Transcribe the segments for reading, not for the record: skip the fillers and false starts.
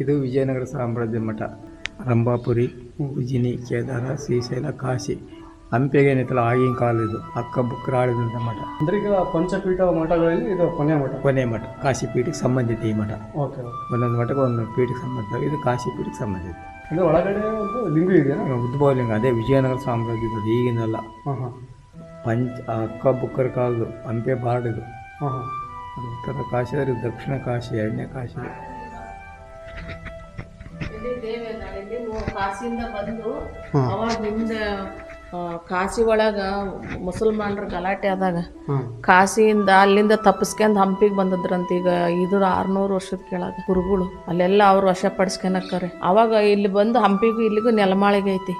ಇದು ವಿಜಯನಗರ ಸಾಮ್ರಾಜ್ಯ ಮಠ. ರಂಭಾಪುರಿ, ಉಜಿನಿ, ಕೇದಾರ, ಶ್ರೀಶೈಲ, ಕಾಶಿ, ಹಂಪೆಗೆ ಏನಿತ್ತಲ್ಲ ಆಗಿನ ಕಾಲ ಇದು ಅಕ್ಕ ಬುಕ್ಕರ ಆಳಿದಂಥ ಮಠ. ಅಂದ್ರೆ ಈಗ ಪಂಚಪೀಠ ಮಠಗಳಲ್ಲಿ ಇದು ಕೊನೆ ಮಠ. ಕಾಶಿ ಪೀಠಕ್ಕೆ ಸಂಬಂಧಿತ ಈ ಮಠ. ಓಕೆ. ಒಂದೊಂದು ಮಠಕ್ಕೆ ಒಂದೊಂದು ಪೀಠಕ್ಕೆ ಸಂಬಂಧ. ಇದು ಕಾಶಿ ಪೀಠಕ್ಕೆ ಸಂಬಂಧಿತ. ಅಂದರೆ ಒಳಗಡೆ ಒಂದು ಲಿಂಗ ಇದೆಯಾ? ಉದ್ಭವ ಲಿಂಗ ಅದೇ ವಿಜಯನಗರ ಸಾಮ್ರಾಜ್ಯದ ಈಗಿನಲ್ಲ. ಅಕ್ಕ ಬುಕ್ಕರ ಕಾಲದ್ದು ಹಂಪೆ ಬಾರ್ಡಿದು. ಅದು ಉತ್ತರ ಕಾಶಿ, ಅದು ದಕ್ಷಿಣ ಕಾಶಿ, ಎರಡನೇ ಕಾಶಿ. ಕಾಶಿಯಿಂದ ಬಂದು ಅವಾಗ ಹಿಂದೆ ಕಾಶಿ ಒಳಗ ಮುಸಲ್ಮಾನರ ಗಲಾಟೆ ಆದಾಗ ಕಾಶಿಯಿಂದ ಅಲ್ಲಿಂದ ತಪ್ಪಿಸ್ಕೊಂಡು ಹಂಪಿಗೆ ಬಂದದ್ರಂತ. ಈಗ ಇದು 600 ವರ್ಷದ ಕೆಳಗ ಗುರುಗಳು ಅಲ್ಲೆಲ್ಲ ಅವ್ರು ವಶಪಡಿಸ್ಕೊಳಕ್ಕಾರೆ. ಅವಾಗ ಇಲ್ಲಿ ಬಂದು ಹಂಪಿಗೂ ಇಲ್ಲಿಗೂ ನೆಲಮಾಳಿಗೆ ಐತಿ.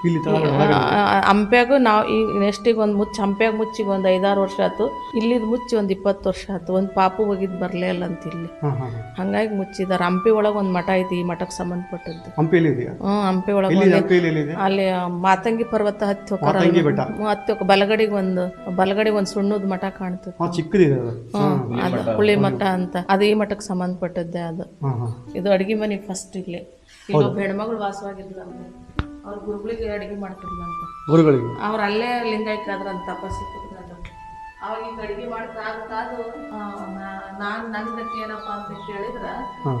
ಹಂಪ್ಯಾಗೂ ನಾವು ಈಗ ನೆಕ್ಸ್ಟಿಗೆ ಒಂದು ಹಂಪ್ಯಾಗ ಮುಚ್ಚಿಗೆ ಒಂದು 5-6 ವರ್ಷ ಆಯ್ತು. ಇಲ್ಲಿದ್ ಮುಚ್ಚಿ ಒಂದು 20 ವರ್ಷ ಆಯ್ತು. ಒಂದು ಪಾಪು ಹೋಗಿದ್ ಬರ್ಲೇ ಇಲ್ಲ ಅಂತ ಇಲ್ಲಿ. ಹಂಗಾಗಿ ಮುಚ್ಚಿದಾರೆ. ಹಂಪಿ ಒಳಗೆ ಒಂದು ಮಠ ಐತಿ, ಈ ಮಠಕ್ಕೆ ಸಂಬಂಧಪಟ್ಟದ್ದು. ಹಂಪಿ ಒಳಗೆ ಅಲ್ಲಿ ಮಾತಂಗಿ ಪರ್ವತ ಹತ್ತಿ ಹೋಗಾರ. ಬಲಗಡಿಗೆ ಒಂದು ಸುಣ್ಣದ ಮಠ ಕಾಣ್ತದೆ, ಅದು ಹುಳಿ ಮಠ ಅಂತ. ಅದು ಈ ಮಠಕ್ಕೆ ಸಂಬಂಧಪಟ್ಟದ್ದೇ ಅದು. ಇದು ಅಡಿಗೆ ಮನೆ ಫಸ್ಟ್ ಇಲ್ಲಿ ಹೆಣ್ಮಗಳು ವಾಸವಾಗಿದ್ರು. ಅವ್ರ ಗುರುಗಳಿಗೆ ಅಡಿಗೆ ಮಾಡ್ತಿದ್ರಂತ. ಅವ್ರ ಅಲ್ಲೇ ಲಿಂಗಾಯಕಾದ್ರಂತ ತಪಸ್ಸಿ. ಅವಾಗ ಈಗ ಅಡಿಗೆ ಮಾಡ್ತಾದು ನನ್ನ ಗತಿ ಏನಪ್ಪ ಅಂತ ಕೇಳಿದ್ರ,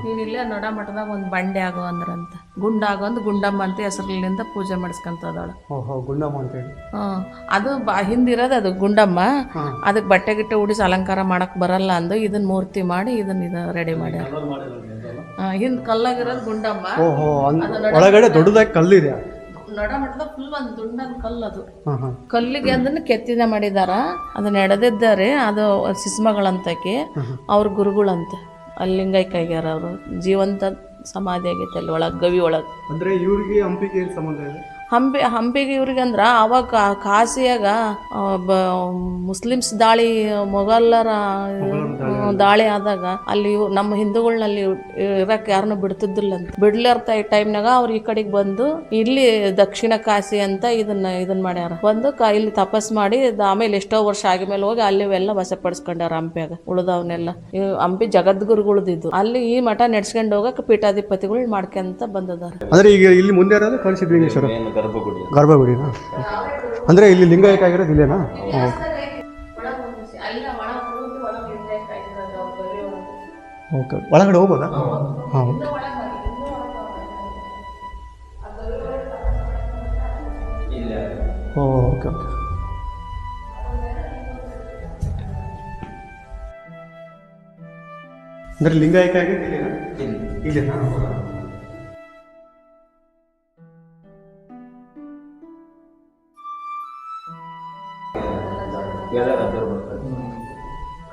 ನೀನ್ ಇಲ್ಲೇ ನಡ ಮಠದಾಗ ಒಂದು ಬಂಡೆ ಆಗೋ ಅಂದ್ರಂತ. ಗುಂಡಾಗೋ ಅಂದ್ ಗುಂಡಮ್ಮ ಅಂತ ಹೆಸರಿನಿಂದ ಪೂಜೆ ಮಾಡಿಸ್ಕೊಂತದವಳು. ಅದು ಹಿಂದಿರೋದು ಅದು ಗುಂಡಮ್ಮ. ಅದಕ್ಕೆ ಬಟ್ಟೆ ಗಿಟ್ಟೆ ಉಡಿಸಿ ಅಲಂಕಾರ ಮಾಡಕ್ ಬರಲ್ಲ ಅಂದು ಇದನ್ನ ಮೂರ್ತಿ ಮಾಡಿ ಇದನ್ನ ರೆಡಿ ಮಾಡ್ಯಾರ. ಹಿಂದ್ ಕಲ್ಲಾಗಿರೋದು ಗುಂಡಮ್ಮ. ಒಳಗಡೆ ದೊಡ್ಡದಾಗಿ ಕಲ್ಲಿದೆ. ನಡ ಮಠದ ಫುಲ್ ಒಂದು ದುಂಡನ್ ಕಲ್ಲು. ಅದು ಕಲ್ಲಿಗೆ ಅದನ್ನ ಕೆತ್ತಿನ ಮಾಡಿದಾರ. ಅದನ್ನ ಎಡೆದಿದ್ದಾರೆ. ಅದು ಸಿಸ್ಮಗಳಂತಕಿ ಅವ್ರ ಗುರುಗಳಂತೆ. ಅಲ್ಲಿ ಲಿಂಗೈಕ್ಯಾಗ್ಯಾರ. ಅವರು ಜೀವಂತ ಸಮಾಧಿ ಆಗೈತೆ ಅಲ್ಲಿ ಒಳಗೆ, ಗವಿ ಒಳಗೆ. ಅಂದ್ರೆ ಇವ್ರಿಗೆ ಹಂಪಿಗೆ ಏನು ಸಂಬಂಧ ಇದೆ? ಹಂಪಿಗೆ ಇವ್ರಿಗೆ ಅಂದ್ರೆ ಅವಾಗ ಕಾಶಿಯಾಗ ಮುಸ್ಲಿಮ್ಸ್ ದಾಳಿ, ಮೊಘಲರ ದಾಳಿ ಆದಾಗ ಅಲ್ಲಿ ನಮ್ಮ ಹಿಂದೂಗಳನ್ನಲ್ಲಿ ಇರಕ್ಕೆ ಯಾರನ್ನು ಬಿಡ್ತಿದ್ದಿಲ್ಲ ಅಂತ. ಬಿಡ್ಲಿರ್ತ ಈ ಟೈಮ್ನಾಗ ಅವ್ರು ಈ ಕಡೆಗೆ ಬಂದು ಇಲ್ಲಿ ದಕ್ಷಿಣ ಕಾಶಿ ಅಂತ ಇದನ್ನ ಮಾಡ್ಯಾರ. ಬಂದು ಇಲ್ಲಿ ತಪಸ್ ಮಾಡಿ ಆಮೇಲೆ ಎಷ್ಟೋ ವರ್ಷ ಆಗಿದ್ಮೇಲೆ ಹೋಗಿ ಅಲ್ಲಿ ಎಲ್ಲ ವಶಪಡಿಸ್ಕೊಂಡಾರ ಹಂಪಿಯಾಗ ಉಳಿದವನ್ನೆಲ್ಲ. ಹಂಪಿ ಜಗದ್ಗುರುಗಳದಿದ್ದು. ಅಲ್ಲಿ ಈ ಮಠ ನಡೆಸ್ಕೊಂಡು ಹೋಗಕ್ಕೆ ಪೀಠಾಧಿಪತಿಗಳು ಮಾಡ್ಕೊಂತ ಬಂದಿದ್ದಾರೆ. ಅಂದ್ರೆ ಈಗ ಇಲ್ಲಿ ಮುಂದೆ ಇರೋದು ಕಳಿಸಿದ್ಲಿಂಗೇಶ್ವರ ಗರ್ಭಗುಡಿನಾ? ಅಂದ್ರೆ ಇಲ್ಲಿ ಲಿಂಗಾಯಕ ಆಗಿರೋದು ಇಲ್ಲೇನಾ? ಓಕೆ. ಒಳಗಡೆ ಹೋಗ್ಬೋದಾ? ಹಾಂ. Okay okay. ಅಂದ್ರೆ ಲಿಂಗಾಯಕ ಆಗಿರೋದು ಇಲ್ಲೇನಾ? ಇಲ್ಲೇನಾ?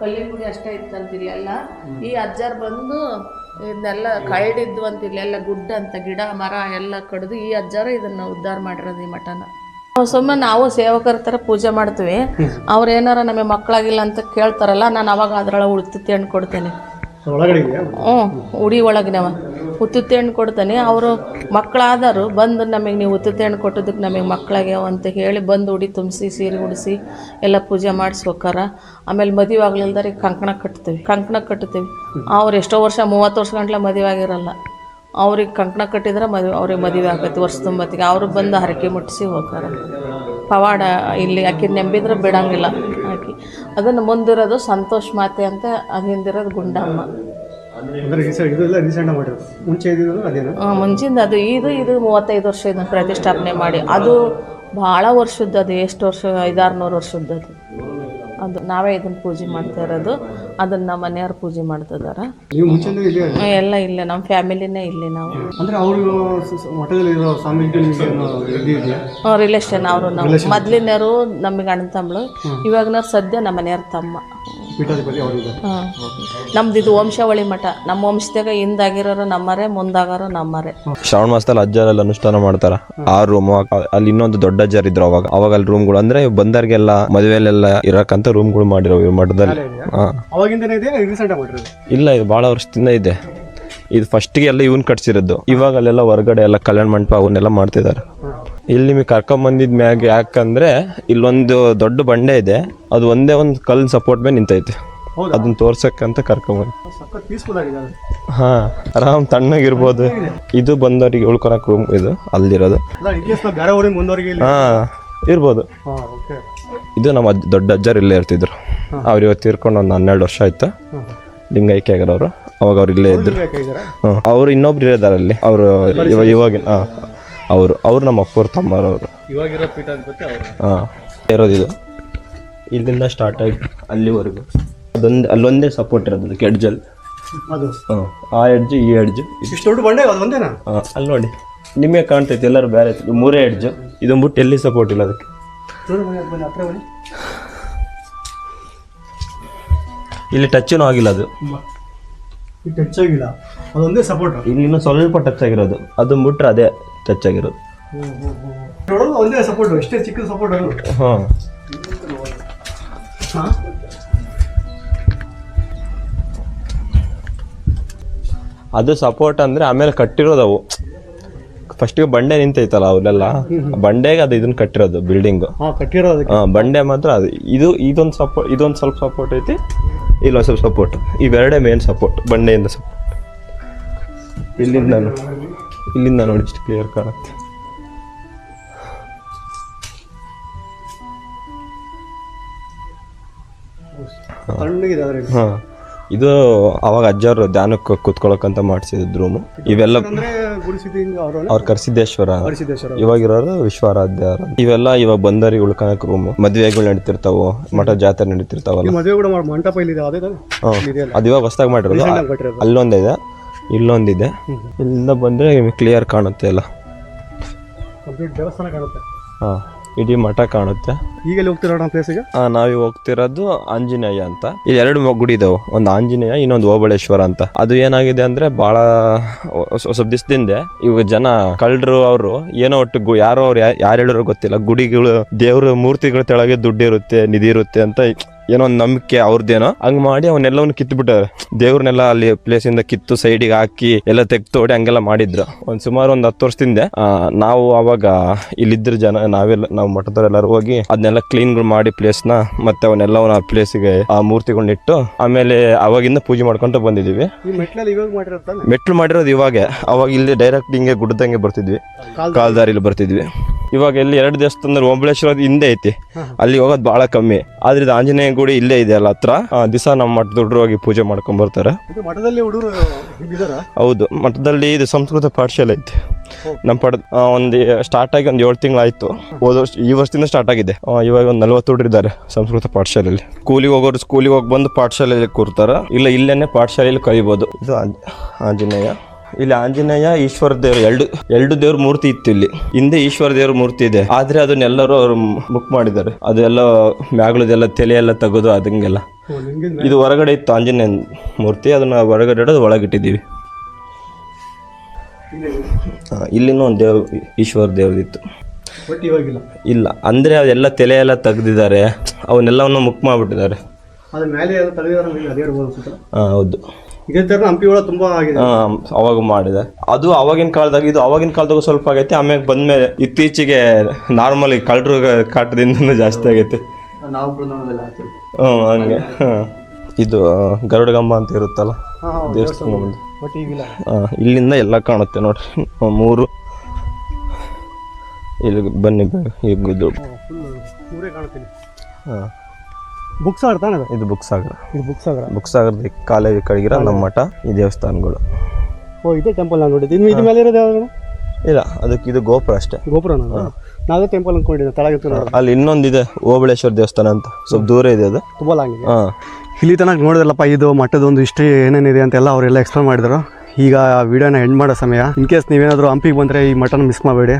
ಕಲ್ಲಿನ ಗುಡಿ ಅಷ್ಟೇ ಇತ್ತಂತಿಲ್ಲ ಎಲ್ಲ. ಈ ಅಜ್ಜಾರ್ ಬಂದು ಇದನ್ನೆಲ್ಲ ಕಳ್ದಿದ್ದು ಅಂತ ಇಲ್ಲೆಲ್ಲ ಗುಡ್ಡ ಅಂತ ಗಿಡ ಮರ ಎಲ್ಲ ಕಡ್ದು ಈ ಅಜ್ಜಾರ ಇದನ್ನ ಉದ್ಧಾರ ಮಾಡಿರೋದು ಈ ಮಠನ. ಸುಮ್ಮನೆ ನಾವು ಸೇವಕರ ಥರ ಪೂಜೆ ಮಾಡ್ತೀವಿ. ಅವ್ರು ಏನಾರ ನಮಗೆ ಮಕ್ಕಳಾಗಿಲ್ಲ ಅಂತ ಕೇಳ್ತಾರಲ್ಲ, ನಾನು ಅವಾಗ ಅದ್ರೊಳಗೆ ಉಳಿತುತ್ತಿ ಹಣ್ಣು ಕೊಡ್ತೇನೆ. ಉಡಿ ಒಳಗಿನವ ಉತ್ತುತ್ತಿ ಹಣ್ಣು ಕೊಡ್ತಾನೆ. ಅವರು ಮಕ್ಕಳಾದರು ಬಂದು ನಮಗೆ ನೀವು ಉತ್ತುತ್ತಿ ಹಣ್ಣು ಕೊಟ್ಟದಕ್ಕೆ ನಮಗೆ ಮಕ್ಕಳಾಗ್ಯಾವ ಅಂತ ಹೇಳಿ ಬಂದು ಉಡಿ ತುಂಬಿಸಿ ಸೀರೆ ಉಡಿಸಿ ಎಲ್ಲ ಪೂಜೆ ಮಾಡಿಸಿ ಹೋಗಾರ. ಆಮೇಲೆ ಮದುವೆ ಆಗ್ಲಿಲ್ದಾರೆ ಕಂಕಣ ಕಟ್ತೀವಿ. ಅವ್ರು ಎಷ್ಟೋ ವರ್ಷ 30 ವರ್ಷ ಗಂಟ್ಲೆ ಮದುವೆ ಆಗಿರಲ್ಲ. ಅವ್ರಿಗೆ ಕಂಕಣ ಕಟ್ಟಿದ್ರೆ ಅವ್ರಿಗೆ ಮದುವೆ ಆಗೈತಿ ವರ್ಷ ತುಂಬತ್ತಿಗೆ. ಅವ್ರಿಗೆ ಬಂದು ಹರಕೆ ಮುಟ್ಟಿಸಿ ಹೋಗಾರ. ಪವಾಡ ಇಲ್ಲಿ ಆಕಿ ನೆಂಬಿದ್ರೆ ಬಿಡಂಗಿಲ್ಲ ಆಕಿ. ಅದನ್ನು ಮುಂದಿರೋದು ಸಂತೋಷ್ ಮಾತೆ ಅಂತ, ಅದು ಹಿಂದಿರೋದು ಗುಂಡಮ್ಮ. ಮುಂಚಿಂದ ಅದು ಇದು 35 ವರ್ಷ ಇದನ್ನು ಪ್ರತಿಷ್ಠಾಪನೆ ಮಾಡಿ. ಅದು ಭಾಳ ವರ್ಷದ್ದು. ಅದು ಎಷ್ಟು ವರ್ಷ? 500-600 ವರ್ಷದ್ದು ಅದು. ಅದು ನಾವೇ ಇದನ್ನ ಪೂಜೆ ಮಾಡ್ತಾ ಇರೋದು. ಅದನ್ನ ನಮ್ಮ ಮನೆಯವ್ರು ಪೂಜೆ ಮಾಡ್ತಿದಾರ. ಎಲ್ಲ ಇಲ್ಲೇ ನಮ್ಮ ಫ್ಯಾಮಿಲಿನೇ ಇಲ್ಲಿ. ನಾವು ರಿಲೇಷನ್. ಅವರು ನಾವು ಮೊದ್ಲಿನವರು ನಮಗೆ ಅಣ್ಣ ತಮ್ಮಳು. ಇವಾಗನವ್ರು ಸದ್ಯ ನಮ್ಮ ಮನೆಯವ್ರ ತಮ್ಮ. ನಮ್ದು ಇದು ವಂಶಾವಳಿ ಮಠ. ನಮ್ಮ ವಂಶದಾಗ ಹಿಂದಾಗಿರೋರು ನಮ್ಮರೇ, ಮುಂದಾಗಾರೋ ನಮ್ಮರೇ. ಶ್ರಾವಣ ಮಾಸದಲ್ಲಿ ಅಜ್ಜಾರೆಲ್ಲ ಅನುಷ್ಠಾನ ಮಾಡ್ತಾರ. 6 ರೂಮ್. ಅಲ್ಲಿ ಇನ್ನೊಂದು ದೊಡ್ಡ ಅಜ್ಜಾರ್ ಇದ್ರು ಅವಾಗ ಅಲ್ಲಿ ರೂಮ್ಗಳು. ಅಂದ್ರೆ ಬಂದರ್ಗೆಲ್ಲ ಮದುವೆಲೆಲ್ಲ ಇರಕಂತ ರೂಮ್ಗಳು ಮಾಡಿರೋ ಮಠದಲ್ಲಿ. ಇಲ್ಲ, ಇದು ಬಹಳ ವರ್ಷದಿಂದ ಇದೆ. ಇದು ಫಸ್ಟ್ಗೆ ಎಲ್ಲ ಇವನ್ ಕಟ್ಸಿರೋದು. ಇವಾಗ ಅಲ್ಲೆಲ್ಲ ಹೊರಗಡೆ ಎಲ್ಲ ಕಲ್ಯಾಣ ಮಂಟಪ ಅವನ್ನೆಲ್ಲ ಮಾಡ್ತಿದ್ದಾರೆ. ಇಲ್ಲಿ ನಿಮಗೆ ಕರ್ಕೊಂಬಂದಿದ್ ಮ್ಯಾಗ ಯಾಕಂದ್ರೆ ಇಲ್ಲೊಂದು ದೊಡ್ಡ ಬಂಡೆ ಇದೆ. ಅದು ಒಂದೇ ಒಂದು ಕಲ್ಲು ಸಪೋರ್ಟ್ ಮೇಲೆ ನಿಂತೈತೆ. ಅದನ್ನ ತೋರ್ಸಕ್ಕಂತ ಕರ್ಕೊಂಬಂದು. ಸಖತ್ ಪೀಸ್ಫುಲ್ ಆಗಿದೆ ಅದು. ಹಾ, ಆರಾಮ್ ತಣ್ಣಗಿರ್ಬೋದು. ಇದು ಬಂದವರಿಗೆ ಉಳ್ಕೊಳಕ್ ರೂಮ್ ಇದು ಅಲ್ಲಿರೋದು. ಅಲ್ಲ ಇನ್ ಕೇಸ್ ನಾವು ಬೇರೆ ಊರಿಂದ ಬಂದವರಿಗೆ ಇಲ್ಲಿ ಹಾ ಇರ್ಬೋದು. ಓಕೆ. ಇದು ನಮ್ಮ ದೊಡ್ಡ ಅಜ್ಜರು ಇಲ್ಲೇ ಇರ್ತಿದ್ರು. ಅವ್ರು ಇವತ್ತು ತೀರ್ಕೊಂಡು ಒಂದು 12 ವರ್ಷ ಆಯ್ತು. ಲಿಂಗೈಕ್ಯಾಗರ್ ಅವರು. ಅವಾಗ ಅವ್ರು ಇಲ್ಲೇ ಇದ್ರು. ಅವ್ರು ಇನ್ನೊಬ್ರು ಇರೋದಾರೆ ಅಲ್ಲಿ. ಅವರು ಇವಾಗಿನ ಅವರು ನಮ್ಮ ಅಪ್ಪವ್ರ ತಮ್ಮರವರು. ಇವಾಗಿರೋ ಪೀಠಾಧಿಪತಿ ಅವರು. ಹಾಂ, ಇರೋದು ಇದು ಇಲ್ಲಿಂದ ಸ್ಟಾರ್ಟ್ ಆಗಿ ಅಲ್ಲಿವರೆಗೂ ಅಲ್ಲೊಂದೇ ಸಪೋರ್ಟ್ ಇರೋದು ಅದಕ್ಕೆ ಎಡ್ಜಲ್ಲಿ. ಅದು ಆ ಎಡ್ಜು ಈ ಎಡ್ಜು ಇಷ್ಟು ದೊಡ್ಡ ಬಂಡೆ ಅದು ಒಂದೇನಾ? ಅಲ್ಲಿ ನೋಡಿ ನಿಮಗೆ ಕಾಣ್ತೈತೆ. ಎಲ್ಲರೂ ಬೇರೆ ಮೂರೇ ಎಡ್ಜು. ಇದೊಂದು ಬಿಟ್ಟು ಎಲ್ಲಿ ಸಪೋರ್ಟ್ ಇಲ್ಲ ಅದಕ್ಕೆ. ಇಲ್ಲಿ ಟಚ್ಚೂ ಆಗಿಲ್ಲ. ಅದು ಟಚ್ ಆಗಿಲ್ಲ, ಅದೊಂದೇ ಸಪೋರ್ಟ್. ಇಲ್ಲಿ ಇನ್ನೂ ಸ್ವಲ್ಪ ಟಚ್ ಆಗಿರೋದು. ಅದನ್ನ ಬಿಟ್ರೆ ಅದೇ ಟಚ್ ಆಗಿರೋದು. ಒಂದೇ ಸಪೋರ್ಟ್, ಎಷ್ಟೇ ಚಿಕ್ಕದ ಸಪೋರ್ಟ್ ಅದು. ಹಾಂ, ಅದು ಸಪೋರ್ಟ್ ಅಂದರೆ ಆಮೇಲೆ ಕಟ್ಟಿರೋದು ಅವು. ಫಸ್ಟಿಗೆ ಬಂಡೆ ನಿಂತೈತಲ್ಲ ಅವರೆಲ್ಲ, ಬಂಡೆಗೆ ಅದು ಇದನ್ನ ಕಟ್ಟಿರೋದು ಬಿಲ್ಡಿಂಗು. ಕಟ್ಟಿರೋದು ಬಂಡೆ ಮಾತ್ರ ಅದು. ಇದೊಂದು ಸ್ವಲ್ಪ ಸಪೋರ್ಟ್ ಐತಿ, ಇಲ್ಲೊಂದು ಸ್ವಲ್ಪ ಸಪೋರ್ಟ್. ಇವೆರಡೇ ಮೇನ್ ಸಪೋರ್ಟ್, ಬಂಡೆಯಿಂದ ಸಪೋರ್ಟ್. ಇಲ್ಲಿಂದ ನೋಡಿ ಇಷ್ಟು ಕ್ಲಿಯರ್ ಕಾಣುತ್ತೆ. ಹಾಂ, ಇದು ಅವಾಗ ಅಜ್ಜವ್ರು ಧ್ಯಾನಕ್ಕೆ ಕೂತ್ಕೊಳ್ಳೋಕಂತ ಮಾಡಿಸಿದ್ರು ರೂಮು. ಇವೆಲ್ಲ ಅವ್ರು ಕರ್ಸಿದ್ದೇಶ್ವರ, ಇವಾಗಿರೋರು ವಿಶ್ವಾರಾಧ್ಯ. ಇವೆಲ್ಲ ಇವಾಗ ಬಂದವರಿಗೆ ಉಳ್ಕೊಳಕ್ ರೂಮು. ಮದುವೆಗಳು ನಡೀತಿರ್ತಾವು, ಮಠ ಜಾತ್ರೆ ನಡೀತಿರ್ತಾವಲ್ಲ. ಅದು ಇವಾಗ ಹೊಸದಾಗಿ ಮಾಡಿರೋದು. ಅಲ್ಲೊಂದಿದೆ, ಇಲ್ಲೊಂದಿದೆ. ಇಲ್ಲಿಂದ ಬಂದರೆ ಕ್ಲಿಯರ್ ಕಾಣುತ್ತೆ ಎಲ್ಲ. ದೇವಸ್ಥಾನ ಕಾಣುತ್ತೆ. ಹಾಂ, ಇಡೀ ಮಠ ಕಾಣುತ್ತೆ. ಈಗಲೇ ಹೋಗ್ತಿರೋಣ ಪ್ಲೇಸಿಗೆ. ನಾವೀಗ ಹೋಗ್ತಿರೋದು ಆಂಜನೇಯ ಅಂತ. ಇಲ್ಲಿ 2 ಗುಡಿ ಇದಾವೆ, ಒಂದು ಆಂಜನೇಯ, ಇನ್ನೊಂದು ಓಬಳೇಶ್ವರ ಅಂತ. ಅದು ಏನಾಗಿದೆ ಅಂದ್ರೆ ಬಹಳ ಸ್ವಲ್ಪ ದಿವಸದಿಂದ ಇವಾಗ ಜನ ಕಳ್ಳರು ಅವರು ಏನೋ ಒಟ್ಟು ಯಾರೋ ಅವ್ರು ಯಾರು ಹೇಳೋರು ಗೊತ್ತಿಲ್ಲ, ಗುಡಿಗಳು ದೇವ್ರ ಮೂರ್ತಿಗಳ ತೆಳಗೆ ದುಡ್ಡಿರುತ್ತೆ, ನಿಧಿ ಇರುತ್ತೆ ಅಂತ ಏನೋ ಒಂದು ನಂಬಿಕೆ ಅವ್ರದ್ದೇನೋ. ಹಂಗ್ ಮಾಡಿ ಅವನ್ನೆಲ್ಲವನ್ನು ಕಿತ್ಬಿಟ್ಟಾರೆ. ದೇವ್ರನ್ನೆಲ್ಲ ಅಲ್ಲಿ ಪ್ಲೇಸ್ ಇಂದ ಕಿತ್ತು ಸೈಡಿಗೆ ಹಾಕಿ ಎಲ್ಲ ತೆಗ್ತೋಡಿ ಹಂಗೆಲ್ಲ ಮಾಡಿದ್ರು. ಸುಮಾರು ಒಂದು 10 ವರ್ಷದಿಂದ ನಾವು ಅವಾಗ ಇಲ್ಲಿದ್ರ ಜನ ನಾವು ಮಠದವರೆಲ್ಲರೂ ಹೋಗಿ ಅದನ್ನೆಲ್ಲ ಕ್ಲೀನ್ ಮಾಡಿ ಪ್ಲೇಸ್ನ, ಮತ್ತೆ ಅವನ್ನೆಲ್ಲ ಪ್ಲೇಸಿಗೆ ಆ ಮೂರ್ತಿಗಳನ್ನ ಇಟ್ಟು ಆಮೇಲೆ ಅವಾಗಿಂದ ಪೂಜೆ ಮಾಡ್ಕೊಂತ ಬಂದಿದೀವಿ. ಮೆಟ್ಲು ಮಾಡಿರೋದು ಇವಾಗ. ಅವಾಗ ಇಲ್ಲಿ ಡೈರೆಕ್ಟ್ ಹಿಂಗೆ ಗುಡ್ಡದಂಗೆ ಬರ್ತಿದ್ವಿ, ಕಾಲ್ದಾರಿಲಿ ಬರ್ತಿದ್ವಿ. ಇವಾಗ ಇಲ್ಲಿ 2 ದೇವಸ್ಥಾನ, ಓಬಳೇಶ್ವರ ಹಿಂದೆ ಐತಿ, ಅಲ್ಲಿ ಹೋಗೋದು ಬಹಳ ಕಮ್ಮಿ. ಆದ್ರೆ ಇದು ಆಂಜನೇಯ ಗುಡಿ ಇಲ್ಲೇ ಇದೆ ಅಲ್ಲ ಹತ್ರ. ದಿವಸ ನಮ್ಮ ಮಠದ ಹುಡುಗರು ಹೋಗಿ ಪೂಜೆ ಮಾಡ್ಕೊಂಡ್ ಬರ್ತಾರೆ. ಹೌದು, ಮಠದಲ್ಲಿ ಇದು ಸಂಸ್ಕೃತ ಪಾಠಶಾಲೆ ಐತಿ. ನಮ್ಮ ಒಂದು ಸ್ಟಾರ್ಟ್ ಆಗಿ ಒಂದು 7 ತಿಂಗಳಾಯ್ತು. ಈ ವರ್ಷದಿಂದ ಸ್ಟಾರ್ಟ್ ಆಗಿದೆ. ಇವಾಗ ಒಂದು 40 ಹುಡುಗರು ಇದ್ದಾರೆ ಸಂಸ್ಕೃತ ಪಾಠಶಾಲೆಯಲ್ಲಿ. ಸ್ಕೂಲಿಗೆ ಹೋಗೋರು ಸ್ಕೂಲಿಗೆ ಹೋಗಿ ಬಂದು ಪಾಠಶಾಲೆಯಲ್ಲಿ ಕೂರ್ತಾರ, ಇಲ್ಲ ಇಲ್ಲೇನೆ ಪಾಠಶಾಲೆಯಲ್ಲಿ ಕಲಿಬೋದು. ಇದು ಆಂಜನೇಯ. ಇಲ್ಲಿ ಆಂಜನೇಯ, ಈಶ್ವರ ದೇವ್ರು ಎರಡು ದೇವ್ರ ಮೂರ್ತಿ ಇತ್ತು ಇಲ್ಲಿ. ಹಿಂದೆ ಈಶ್ವರ ದೇವ್ರ ಮೂರ್ತಿ ಇದೆ, ಆದ್ರೆ ಅದನ್ನೆಲ್ಲರೂ ಅವ್ರು ಬುಕ್ ಮಾಡಿದ್ದಾರೆ. ಅದೆಲ್ಲ ಮ್ಯಾಗಳದೆಲ್ಲ ತಲೆ ಎಲ್ಲ ತೆಗೆದು ಅದಂಗೆಲ್ಲ. ಇದು ಹೊರಗಡೆ ಇತ್ತು ಆಂಜನೇಯ ಮೂರ್ತಿ, ಅದನ್ನ ಹೊರಗಡೆ ಇಡೋದು ಒಳಗಿಟ್ಟಿದ್ದೀವಿ. ಇಲ್ಲಿನೂ ಒಂದು ಈಶ್ವರ ದೇವ್ರದಿತ್ತು. ಇಲ್ಲ ಅಂದ್ರೆ ಅದೆಲ್ಲ ತಲೆ ಎಲ್ಲ ತೆಗ್ದಿದ್ದಾರೆ, ಅವನ್ನೆಲ್ಲವನ್ನು ಮುಕ್ ಮಾಡ್ಬಿಟ್ಟಿದ್ದಾರೆ. ಹೌದು, ಅವಾಗ ಮಾಡಿದೆ. ಅದು ಅವಾಗಿನ ಕಾಲದಾಗ, ಇದು ಅವಾಗಿನ ಕಾಲದಾಗ ಸ್ವಲ್ಪ ಆಗೈತೆ. ಆಮ್ಯಾಗ ಬಂದ್ಮೇಲೆ ಇತ್ತೀಚೆಗೆ ನಾರ್ಮಲಿ ಕಳ್ಳರು ಕಾಟದಿಂದ ಜಾಸ್ತಿ ಆಗೈತೆ. ಹಂಗೆ. ಇದು ಗರುಡಗಂಬ ಅಂತ ಇರುತ್ತಲ್ಲ ದೇವಸ್ಥಾನ ಮುಂದೆ. ಇಲ್ಲಿಂದ ಎಲ್ಲ ಕಾಣುತ್ತೆ ನೋಡ್ರಿ. 3 ಇಲ್ಲಿ ಬನ್ನಿ. ಈಗ ಬುಕ್ ಸಾಗರ ತಾನೆ ಇದು? ಬುಕ್ ಸಾಗರದ ಕಾಲೇಜ್ ಕಡೆಗಿರೋ ನಮ್ಮ ಮಠ, ಈ ದೇವಸ್ಥಾನಗಳು. ಇದೇ ಟೆಂಪಲ್ ನಾನು ನೋಡಿದ್ದೆ. ಇದು ಮೇಲೆ ಇರೋದು ಯಾವ್ದು? ಇಲ್ಲ, ಅದಕ್ಕೆ ಇದು ಗೋಪುರ ಅಷ್ಟೇ. ಗೋಪುರ ನಾವೇ ಟೆಂಪಲ್ ಅನ್ಕೊಂಡಿದ್ದೆ. ತಳಗಿತ್ತು ಅಲ್ಲಿ ಇನ್ನೊಂದಿದೆ, ಓಬಳೇಶ್ವರ ದೇವಸ್ಥಾನ ಅಂತ, ಸ್ವಲ್ಪ ದೂರ ಇದೆ ಅದು. ತುಂಬ ಲಾಂಗ್ ಇದೆ. ಇಲ್ಲಿ ತನಕ ನೋಡಿದ್ರಲ್ಲಪ್ಪ, ಇದು ಮಠದೊಂದು ಹಿಸ್ಟ್ರಿ ಏನೇನಿದೆ ಅಂತೆಲ್ಲ ಅವರೆಲ್ಲ ಎಕ್ಸ್ಪ್ಲೇನ್ ಮಾಡಿದ್ರು. ಈಗ ವಿಡಿಯೋನ ಎಂಡ್ ಮಾಡೋ ಸಮಯ. ಇನ್ ಕೇಸ್ ನೀವೇನಾದರೂ ಹಂಪಿಗೆ ಬಂದರೆ ಈ ಮಠನ ಮಿಸ್ ಮಾಡಬೇಡಿ.